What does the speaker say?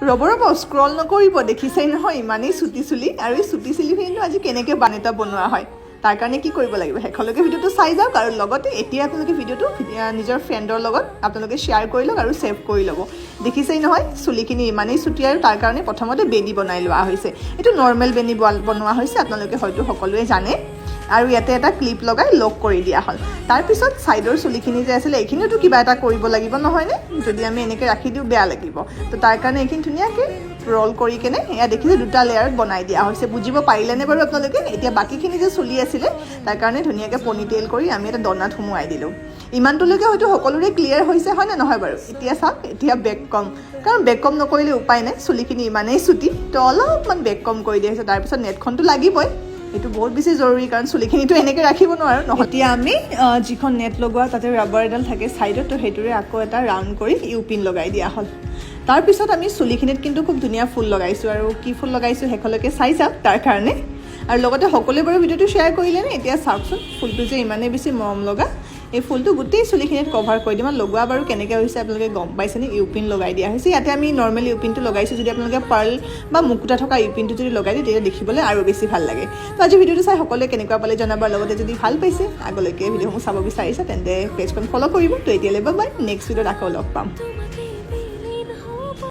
ৰ'ব স্ক্ৰল নকৰিব দেখিছেই নহয় ইমানেই চুটি চুলি আৰু এই চুটি চুলিখিনিনো আজি কেনেকৈ বানেটা বনোৱা হয় তাৰ কাৰণে কি কৰিব লাগিব শেষলৈকে ভিডিঅ'টো চাই যাওক আৰু লগতে এতিয়া আপোনালোকে ভিডিঅ'টো নিজৰ ফ্ৰেণ্ডৰ লগত আপোনালোকে শ্বেয়াৰ কৰি লওক আৰু ছেভ কৰি ল'ব দেখিছেই নহয় চুলিখিনি ইমানেই চুটি আৰু তাৰ কাৰণে প্ৰথমতে বেনি বনাই লোৱা হৈছে এইটো নৰ্মেল বেনি বনোৱা হৈছে আপোনালোকে হয়তো সকলোৱে জানে আৰু ইয়াতে এটা ক্লিপ লগাই লক কৰি দিয়া হ'ল তাৰপিছত ছাইডৰ চুলিখিনি যে আছিলে এইখিনিতো কিবা এটা কৰিব লাগিব নহয়নে যদি আমি এনেকৈ ৰাখি দিওঁ বেয়া লাগিব তো তাৰ কাৰণে এইখিনি ধুনীয়াকৈ ৰ'ল কৰি কেনে এয়া দেখিছে দুটা লেয়াৰত বনাই দিয়া হৈছে বুজিব পাৰিলেনে বাৰু আপোনালোকে এতিয়া বাকীখিনি যে চুলি আছিলে তাৰ কাৰণে ধুনীয়াকৈ পনিটেইল কৰি আমি এটা দনাত সোমোৱাই দিলোঁ ইমানটোলৈকে হয়তো সকলোৰে ক্লিয়াৰ হৈছে হয়নে নহয় বাৰু এতিয়া চাওক এতিয়া বেক কম কাৰণ বেক কম নকৰিলে উপায় নাই চুলিখিনি ইমানেই চুটি তো অলপমান বেক কম কৰি দিয়া হৈছে তাৰপিছত নেটখনটো লাগিবই এইটো বহুত বেছি জৰুৰী কাৰণ চুলিখিনিতো এনেকৈ ৰাখিব নোৱাৰোঁ নহয় এতিয়া আমি যিখন নেট লগোৱা তাতে ৰাবাৰ এডাল থাকে ছাইডত তো সেইটোৰে আকৌ এটা ৰাউণ্ড কৰি ইউপিন লগাই দিয়া হ'ল তাৰপিছত আমি চুলিখিনিত কিন্তু খুব ধুনীয়া ফুল লগাইছোঁ আৰু কি ফুল লগাইছোঁ শেষলৈকে চাই যাওক তাৰ কাৰণে আৰু লগতে সকলোৱে বাৰু ভিডিঅ'টো শ্বেয়াৰ কৰিলেনে এতিয়া চাওকচোন ফুলটো যে ইমানেই বেছি মৰম লগা এই ফুলটো গোটেই চুলিখিনিত কভাৰ কৰি দিম লগোৱা বাৰু কেনেকৈ হৈছে আপোনালোকে গম পাইছেনে ইউপিন লগাই দিয়া হৈছে ইয়াতে আমি নৰ্মেল ইউপিনটো লগাইছোঁ যদি আপোনালোকে পাৰ্ল বা মুকুতা থকা ইউপিনটো যদি লগাই দিয়ে তেতিয়া দেখিবলৈ আৰু বেছি ভাল লাগে তো আজি ভিডিঅ'টো চাই সকলোৱে কেনেকুৱা পালে জনাব লগতে যদি ভাল পাইছে আগলৈকে ভিডিঅ'সমূহ চাব বিচাৰিছে তেন্তে পেজখন ফ'ল' কৰিব তো এতিয়ালৈ বাই নেক্সট ভিডিঅ'ত আকৌ লগ পাম